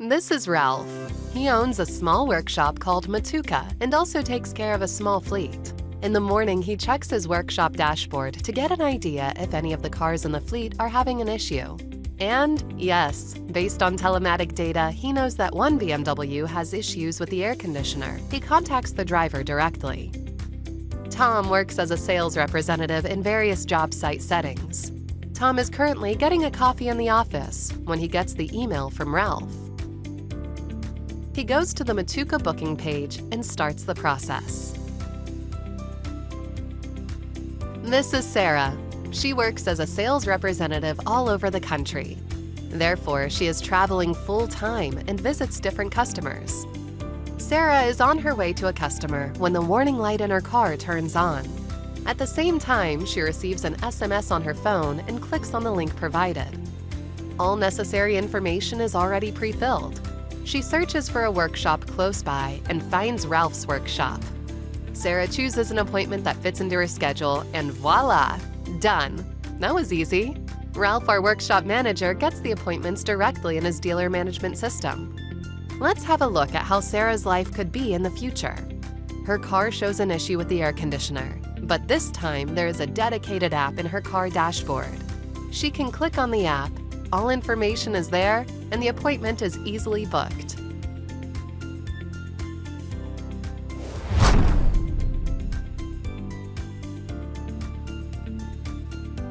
This is Ralph. He owns a small workshop called Motuka and also takes care of a small fleet. In the morning, he checks his workshop dashboard to get an idea if any of the cars in the fleet are having an issue. And yes, based on telematic data, he knows that one BMW has issues with the air conditioner. He contacts the driver directly. Tom works as a sales representative in various job site settings. Tom is currently getting a coffee in the office when he gets the email from Ralph. He goes to the Motuka booking page and starts the process. This is Sarah. She works as a sales representative all over the country. Therefore, she is traveling full-time and visits different customers. Sarah is on her way to a customer when the warning light in her car turns on. At the same time, she receives an SMS on her phone and clicks on the link provided. All necessary information is already pre-filled. She searches for a workshop close by and finds Ralph's workshop. Sarah chooses an appointment that fits into her schedule, and voila! Done. That was easy. Ralph, our workshop manager, gets the appointments directly in his dealer management system. Let's have a look at how Sarah's life could be in the future. Her car shows an issue with the air conditioner, but this time there is a dedicated app in her car dashboard. She can click on the app, all information is there, and the appointment is easily booked.